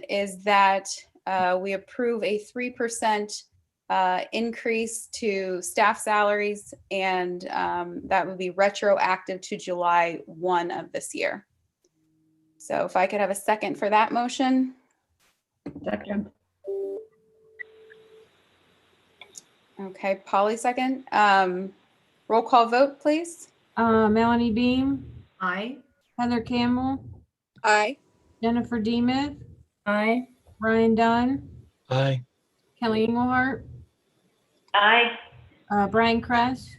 is that we approve a 3% increase to staff salaries, and that would be retroactive to July 1 of this year. So if I could have a second for that motion. Second. Okay, Polly second. Roll call vote, please. Melanie Beam, Aye. Heather Campbell, Aye. Jennifer Demuth, Aye. Ryan Dunn, Aye. Kelly Engelhardt, Aye. Brian Kress,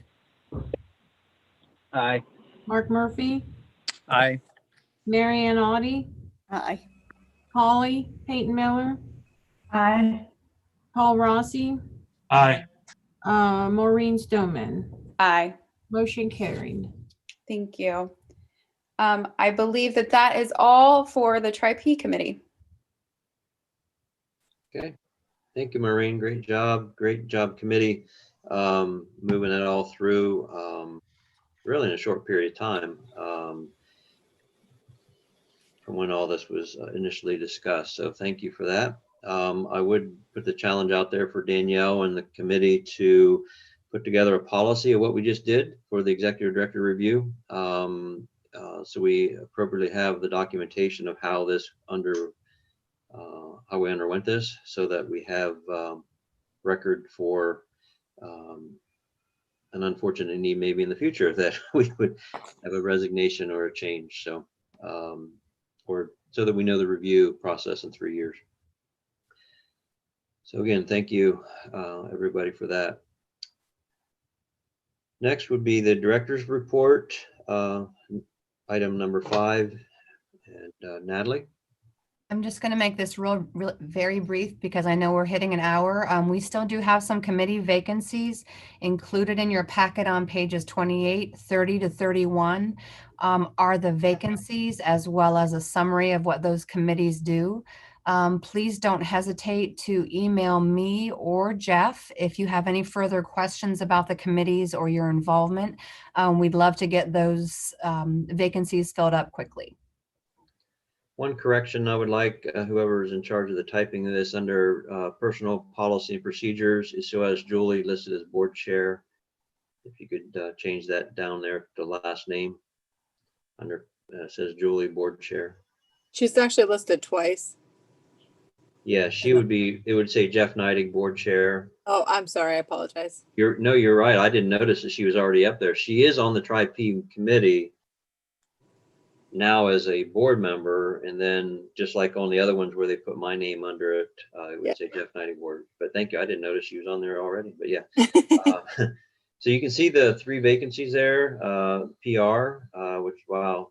Aye. Mark Murphy, Aye. Marianne Audie, Aye. Holly Peyton Miller, Aye. Paul Rossi, Aye. Maureen Stoneman. Aye. Motion carried. Thank you. I believe that that is all for the Tri-P committee. Okay, thank you, Maureen. Great job committee, moving it all through, really in a short period of time, from when all this was initially discussed. So thank you for that. I would put the challenge out there for Danielle and the committee to put together a policy of what we just did for the executive director review. So we appropriately have the documentation of how how we underwent this, so that we have record for an unfortunate need maybe in the future that we would have a resignation or a change. So, or so that we know the review process in 3 years. So again, thank you, everybody, for that. Next would be the director's report, item number 5, and Natalie. I'm just going to make this very brief because I know we're hitting an hour. We still do have some committee vacancies included in your packet on pages 28, 30 to 31 are the vacancies, as well as a summary of what those committees do. Please don't hesitate to email me or Jeff if you have any further questions about the committees or your involvement. We'd love to get those vacancies filled up quickly. One correction I would like, whoever is in charge of the typing of this, under personal policy and procedures, it still has Julie listed as board chair. If you could change that down there, the last name under says Julie board chair. She's actually listed twice. Yeah, she would be, it would say Jeff Neidig board chair. Oh, I'm sorry. I apologize. You're right. I didn't notice that she was already up there. She is on the Tri-P committee now as a board member, and then just like on the other ones where they put my name under it, it would say Jeff Neidig board. But thank you. I didn't notice she was on there already, but yeah. So you can see the 3 vacancies there, PR, which, wow,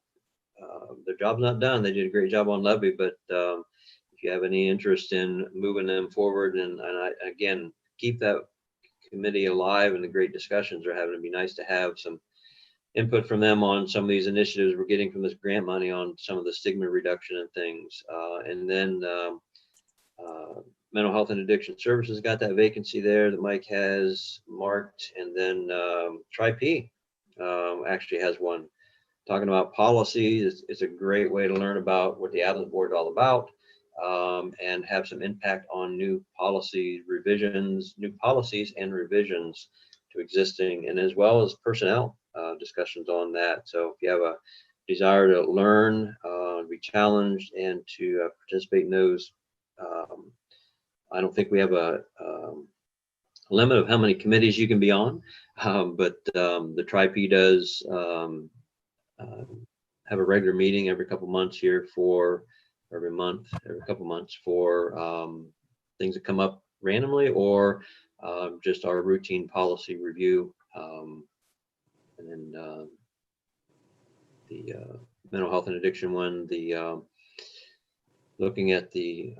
their job's not done. They did a great job on Levy, but if you have any interest in moving them forward, and again, keep that committee alive and the great discussions they're having, it'd be nice to have some input from them on some of these initiatives we're getting from this grant money on some of the stigma reduction and things. And then mental health and addiction services got that vacancy there that Mike has marked. And then Tri-P actually has one. Talking about policies, it's a great way to learn about what the ADAMHS board is all about, and have some impact on new policies and revisions to existing, and as well as personnel discussions on that. So if you have a desire to learn, be challenged, and to participate in those, I don't think we have a limit of how many committees you can be on, but the Tri-P does have a regular meeting every couple months here for every couple months for things that come up randomly, or just our routine policy review. And then the mental health and addiction one, the looking at the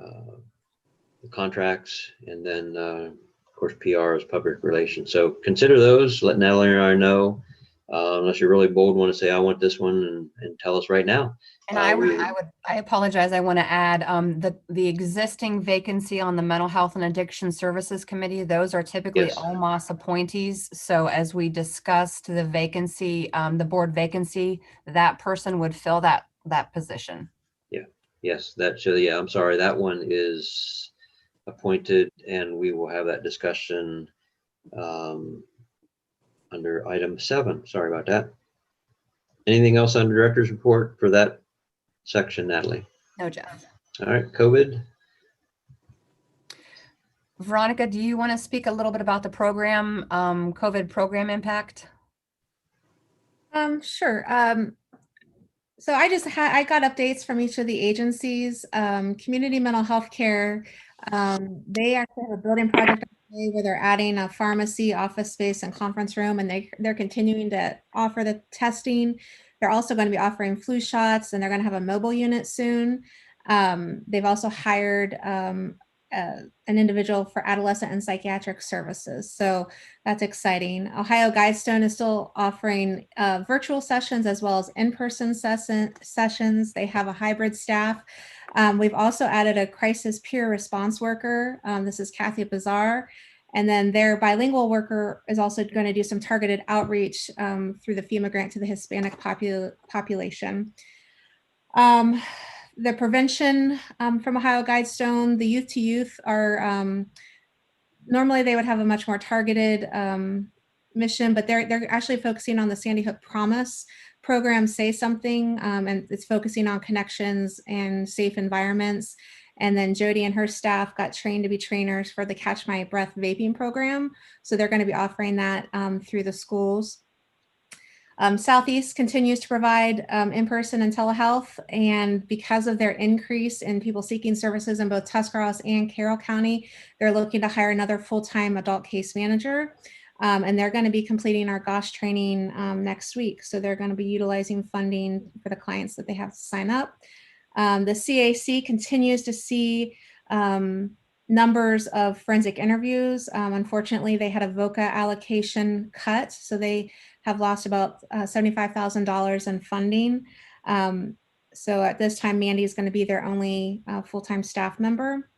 contracts, and then of course PR is public relations. So consider those. Let Natalie or I know, unless you're really bold, want to say I want this one, and tell us right now. And I apologize. I want to add the existing vacancy on the Mental Health and Addiction Services Committee. Those are typically OMOS appointees. So as we discussed the vacancy, the board vacancy, that person would fill that position. Yeah, Yes, yeah, I'm sorry, that one is appointed, and we will have that discussion under item 7. Sorry about that. Anything else on director's report for that section, Natalie? No, Jeff. All right, COVID. Veronica, do you want to speak a little bit about the program, COVID program impact? Sure. So I got updates from each of the agencies. Community mental health care, they actually have a building project where they're adding a pharmacy, office space, and conference room, and they're continuing to offer the testing. They're also going to be offering flu shots, and they're going to have a mobile unit soon. They've also hired an individual for adolescent and psychiatric services. So that's exciting. Ohio Guidestone is still offering virtual sessions as well as in-person sessions. They have a hybrid staff. We've also added a crisis peer response worker. This is Kathy Bazar. And then their bilingual worker is also going to do some targeted outreach through the FEMA grant to the Hispanic population. The prevention from Ohio Guidestone, the youth to youth are, normally they would have a much more targeted mission, but they're actually focusing on the Sandy Hook Promise program, Say Something, and it's focusing on connections and safe environments. And then Jody and her staff got trained to be trainers for the Catch My Breath vaping program. So they're going to be offering that through the schools. Southeast continues to provide in-person and telehealth, and because of their increase in people seeking services in both Tuscarawas and Carroll County, they're looking to hire another full-time adult case manager, and they're going to be completing our GOSH training next week. So they're going to be utilizing funding for the clients that they have to sign up. The CAC continues to see numbers of forensic interviews. Unfortunately, they had a VOCA allocation cut, so they have lost about $75,000 in funding. So at this time, Mandy is going to be their only full-time staff member.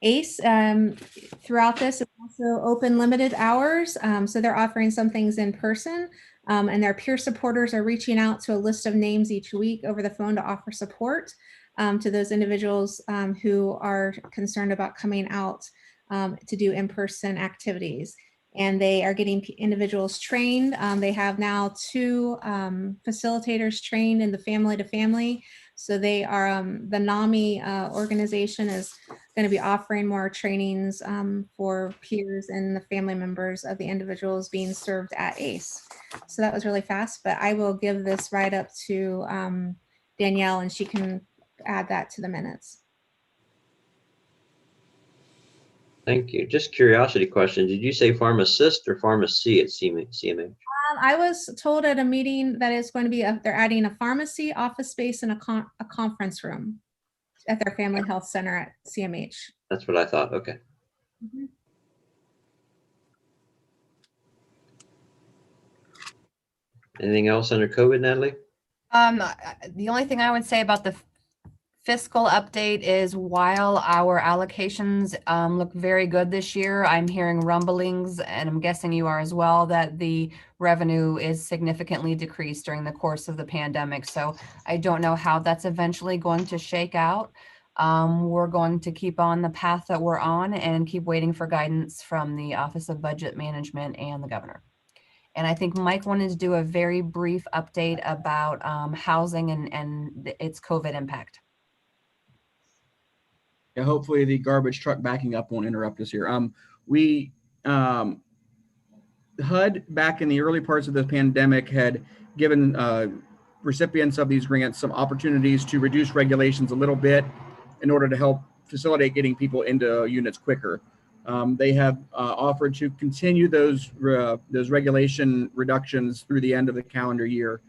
ACE, throughout this, is also open limited hours. So they're offering some things in person, and their peer supporters are reaching out to a list of names each week over the phone to offer support to those individuals who are concerned about coming out to do in-person activities. And they are getting individuals trained. They have now 2 facilitators trained in the family to family. So they are, the NAMI organization is going to be offering more trainings for peers and the family members of the individuals being served at ACE. So that was really fast, but I will give this right up to Danielle, and she can add that to the minutes. Thank you. Just curiosity question. Did you say pharmacist or pharmacy at CMH? I was told at a meeting that it's going to be, they're adding a pharmacy, office space, and a conference room at their family health center at CMH. That's what I thought. Okay. Mm-hmm. Anything else under COVID, Natalie? The only thing I would say about the fiscal update is while our allocations look very good this year, I'm hearing rumblings, and I'm guessing you are as well, that the revenue is significantly decreased during the course of the pandemic. So I don't know how that's eventually going to shake out. We're going to keep on the path that we're on and keep waiting for guidance from the Office of Budget Management and the governor. And I think Mike wanted to do a very brief update about housing and its COVID impact. Yeah, hopefully the garbage truck backing up won't interrupt us here. HUD back in the early parts of the pandemic had given recipients of these grants some opportunities to reduce regulations a little bit in order to help facilitate getting people into units quicker. They have offered to continue those regulation reductions through the end of the calendar year.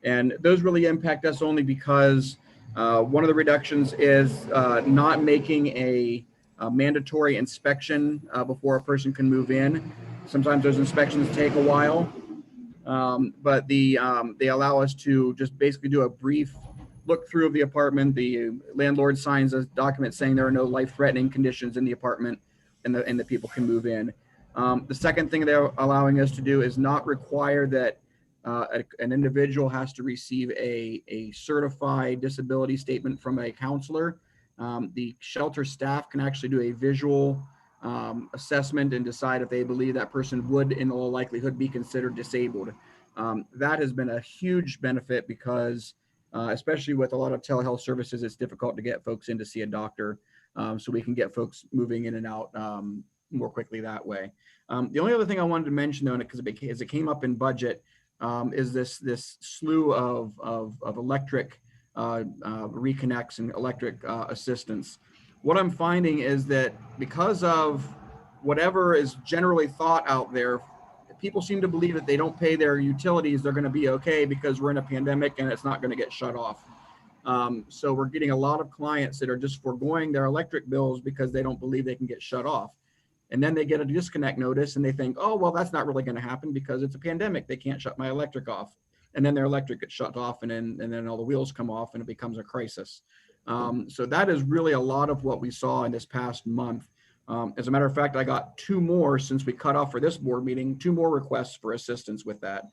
And those really impact us only because one of the reductions is not making a mandatory inspection before a person can move in. Sometimes those inspections take a while, but they allow us to just basically do a brief look through of the apartment. The landlord signs a document saying there are no life-threatening conditions in the apartment, and the people can move in. The second thing they're allowing us to do is not require that an individual has to receive a certified disability statement from a counselor. The shelter staff can actually do a visual assessment and decide if they believe that person would in all likelihood be considered disabled. That has been a huge benefit because especially with a lot of telehealth services, it's difficult to get folks in to see a doctor. So we can get folks moving in and out more quickly that way. The only other thing I wanted to mention though, because it came up in budget, is this slew of electric reconnects and electric assistance. What I'm finding is that because of whatever is generally thought out there, people seem to believe that they don't pay their utilities, they're going to be okay because we're in a pandemic and it's not going to get shut off. So we're getting a lot of clients that are just foregoing their electric bills because they don't believe they can get shut off. And then they get a disconnect notice and they think, oh, well, that's not really going to happen because it's a pandemic. They can't shut my electric off. And then their electric gets shut off and then all the wheels come off and it becomes a crisis. So that is really a lot of what we saw in this past month. As a matter of fact, I got 2 more since we cut off for this board meeting, 2 more requests for assistance with that.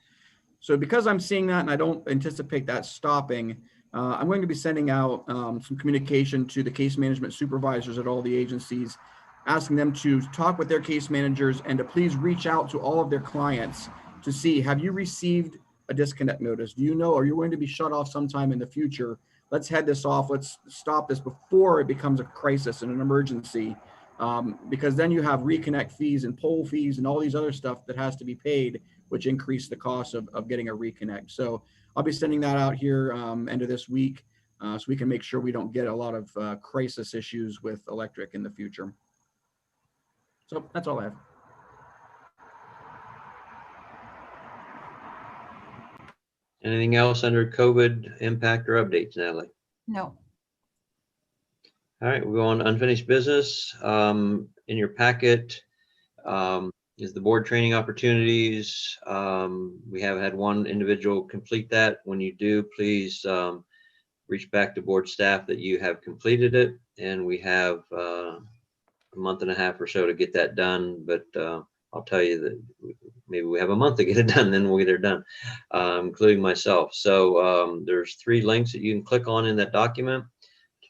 So because I'm seeing that and I don't anticipate that stopping, I'm going to be sending out some communication to the case management supervisors at all the agencies, asking them to talk with their case managers and to please reach out to all of their clients to see, have you received a disconnect notice? Do you know, are you going to be shut off sometime in the future? Let's head this off. Let's stop this before it becomes a crisis and an emergency. Because then you have reconnect fees and poll fees and all these other stuff that has to be paid, which increase the cost of getting a reconnect. So I'll be sending that out here end of this week so we can make sure we don't get a lot of crisis issues with electric in the future. So that's all I have. Anything else under COVID impact or updates, Natalie? No. All right, we'll go on to unfinished business. In your packet is the board training opportunities. We have had one individual complete that. When you do, please reach back to board staff that you have completed it. And we have a month and a half or so to get that done. But I'll tell you that maybe we have a month to get it done, then we'll get it done, including myself. So there's 3 links that you can click on in that document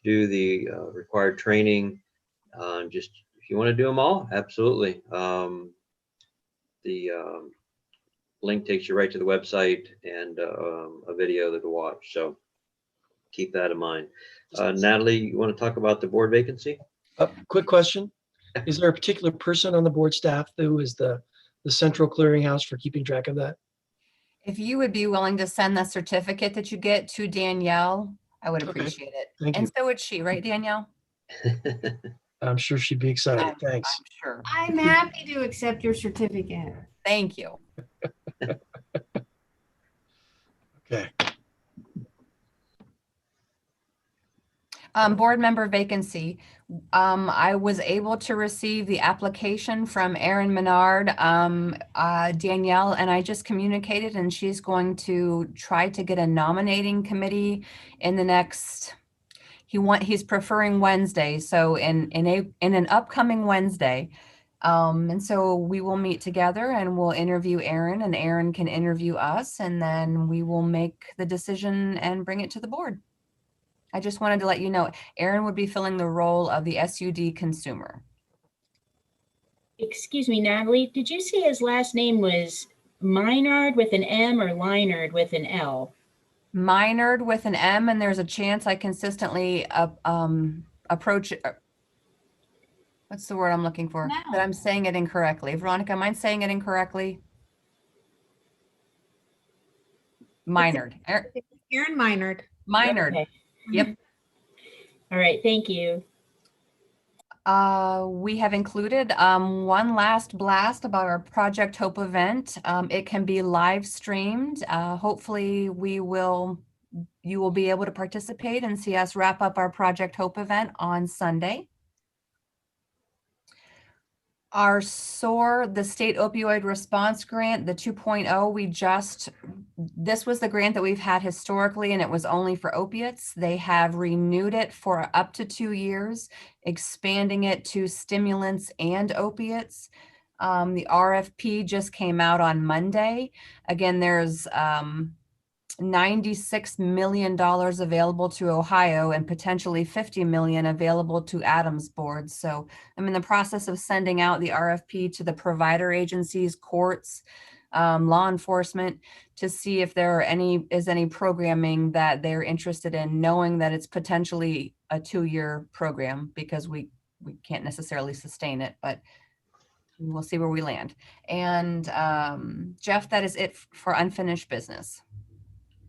do the required training. Just if you want to do them all, absolutely. The link takes you right to the website and a video that to watch. So keep that in mind. Natalie, you want to talk about the board vacancy? Quick question. Is there a particular person on the board staff who is the central clearinghouse for keeping track of that? If you would be willing to send the certificate that you get to Danielle, I would Okay. appreciate it. Thank And you. so would she, right, Danielle? I'm sure she'd be excited. Thanks. I'm sure. I'm happy to accept your certificate. Thank you. Okay. Board member vacancy. I was able to receive the application from Erin Menard. Danielle and I just communicated, and she's going to try to get a nominating committee in the next. He's preferring Wednesday, so in an upcoming Wednesday. And so we will meet together and we'll interview Erin, and Erin can interview us, and then we will make the decision and bring it to the board. I just wanted to let you know, Erin would be filling the role of the SUD consumer. Excuse me, Natalie, did you say his last name was Minard with an M or Linard with an L? Minard with an M, and there's a chance I consistently approach. What's the word I'm looking for? No. That I'm saying it incorrectly. Veronica, am I saying it incorrectly? Minard. Erin Minard. Minard. Okay. Yep. All right, thank you. We have included one last blast about our Project Hope event. It can be live streamed. Hopefully you will be able to participate and see us wrap up our Project Hope event on Sunday. Our SOAR, the State Opioid Response Grant, the 2.0, this was the grant that we've had historically, and it was only for opiates. They have renewed it for up to 2 years, expanding it to stimulants and opiates. The RFP just came out on Monday. Again, there's $96 million available to Ohio and potentially $50 million available to ADAMHS boards. So I'm in the process of sending out the RFP to the provider agencies, courts, law enforcement, to see if there is any programming that they're interested in, knowing that it's potentially a 2-year program, because we can't necessarily sustain it, but we'll see where we land. And Jeff, that is it for unfinished business,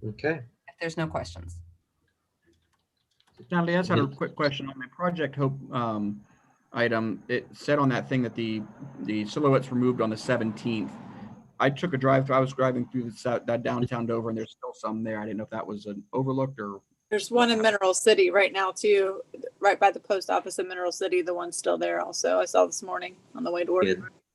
Okay. if there's no questions. Natalie, I just had a quick question on my Project Hope item. It said on that thing that the silhouettes were moved on the 17th. I took a drive. I was driving through that downtown Dover, and there's still some there. I didn't know if that was an overlooked or. There's one in Mineral City right now too, right by the post office in Mineral City. The one's still there also. I saw this morning on the way to work.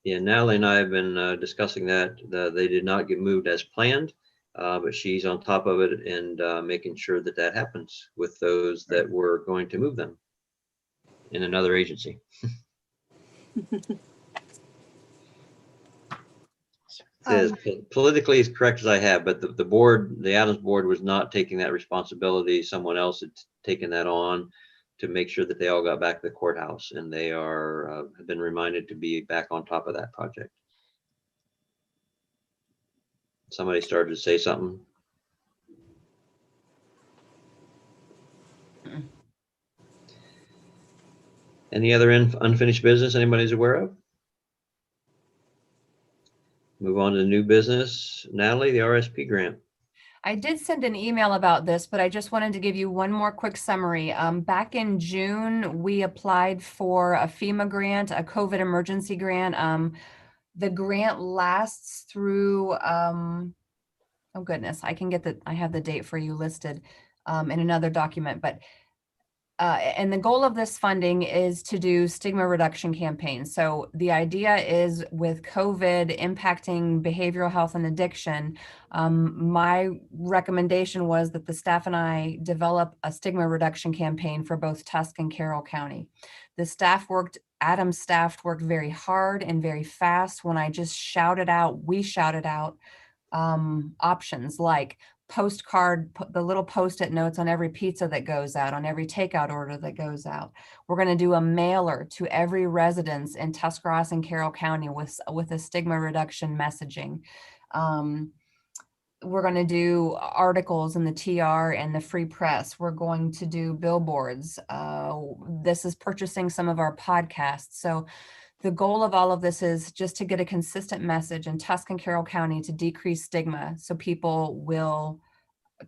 Yeah, Natalie and I have been discussing that. They did not get moved as planned, but she's on top of it and making sure that that happens with those that were going to move them in another agency. As politically as correct as I have, but the board, the ADAMHS board, was not taking that responsibility. Someone else had taken that on to make sure that they all got back to the courthouse, and they are have been reminded to be back on top of that project. Somebody started to say something. Any other unfinished business anybody's aware of? Move on to new business. Natalie, the RSP grant. I did send an email about this, but I just wanted to give you one more quick summary. Back in June, we applied for a FEMA grant, a COVID emergency grant. The grant lasts through, oh goodness, I have the date for you listed in another document, but and the goal of this funding is to do stigma reduction campaigns. So the idea is, with COVID impacting behavioral health and addiction, my recommendation was that the staff and I develop a stigma reduction campaign for both Tusk and Carroll County. The staff ADAMHS staff worked very hard and very fast when we shouted out options like postcard, the little post-it notes on every pizza that goes out, on every takeout order that goes out. We're going to do a mailer to every residence in Tuscarawas and Carroll County with a stigma reduction messaging. We're going to do articles in the TR and the Free Press. We're going to do billboards. This is purchasing some of our podcasts. So the goal of all of this is just to get a consistent message in Tusk and Carroll County to decrease stigma so people will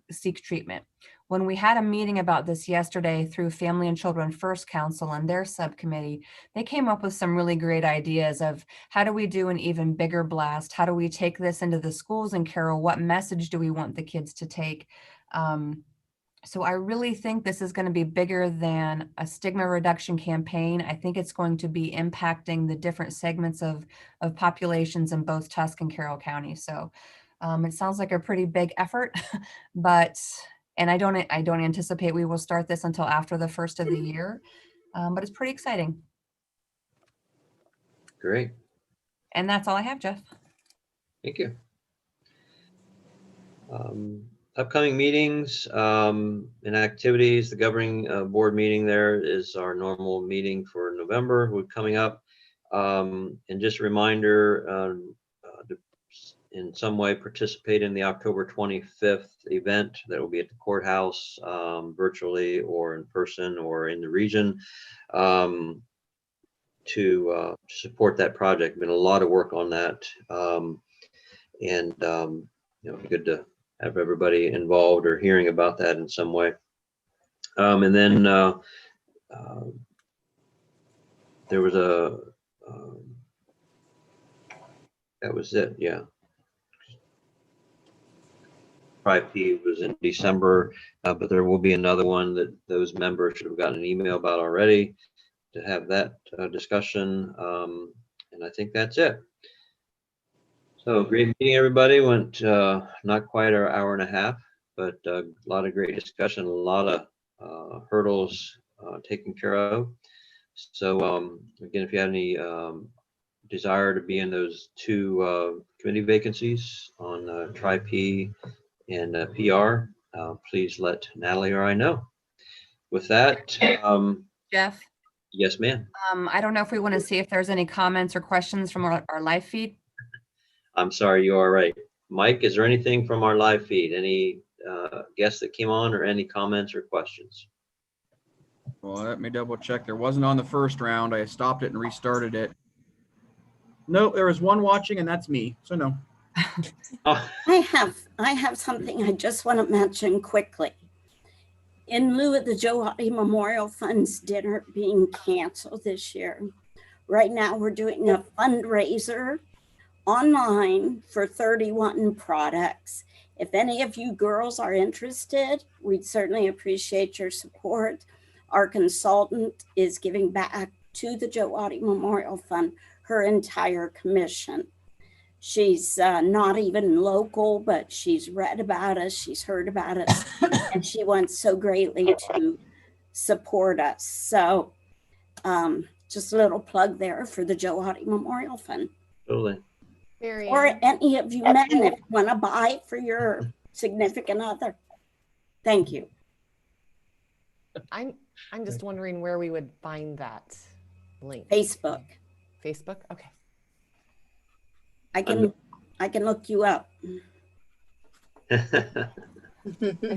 seek treatment. When we had a meeting about this yesterday through Family and Children First Council and their subcommittee, they came up with some really great ideas of how do we do an even bigger blast? How do we take this into the schools in Carroll? What message do we want the kids to take? So I really think this is going to be bigger than a stigma reduction campaign. I think it's going to be impacting the different segments of populations in both Tusk and Carroll County. So it sounds like a pretty big effort, and I don't anticipate we will start this until after the first of the year, but it's pretty exciting. Great. And that's all I have, Jeff. Thank you. Upcoming meetings and activities. The governing board meeting there is our normal meeting for November. We're coming up. And just a reminder, to in some way participate in the October 25th event that will be at the courthouse, virtually or in person or in the region, to support that project. Been a lot of work on that, and good to have everybody involved or hearing about that in some way. And then there was that was it, yeah. P was in December, but there will be another one that those members should have gotten an email about already to have that discussion. And I think that's it. So great meeting, everybody. Went not quite our hour and a half, but a lot of great discussion, a lot of hurdles taken care of. So again, if you have any desire to be in those two committee vacancies on Tri-P and PR, please let Natalie or I know. With that, Jeff, yes, ma'am. I don't know if we want to see if there's any comments or questions from our live feed. I'm sorry, you are right. Mike, is there anything from our live feed? Any guests that came on or any comments or questions? Well, let me double check. There wasn't on the first round. I stopped it and restarted it. No, there was one watching, and that's me. So no. Oh, I have something I just want to mention quickly. In lieu of the Joe Oddie Memorial Fund's dinner being canceled this year, right now we're doing a fundraiser online for 31 products. If any of you girls are interested, we'd certainly appreciate your support. Our consultant is giving back to the Joe Oddie Memorial Fund her entire commission. She's not even local, but she's read about us, she's heard about us, and she wants so greatly to support us. So just a little plug there for the Joe Oddie Memorial Fund. totally. Or any of you men, if you want to buy for your significant other. Thank you. I'm just wondering where we would find that link. Facebook. Facebook? Okay. I can look you up. I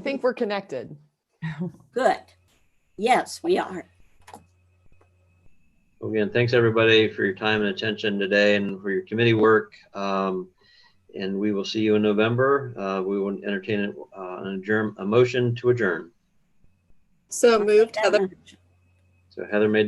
think we're connected. Good. Yes, we are. Again, thanks everybody for your time and attention today and for your committee work. And we will see you in November. We will entertain a motion to adjourn. So moved, Heather. So Heather made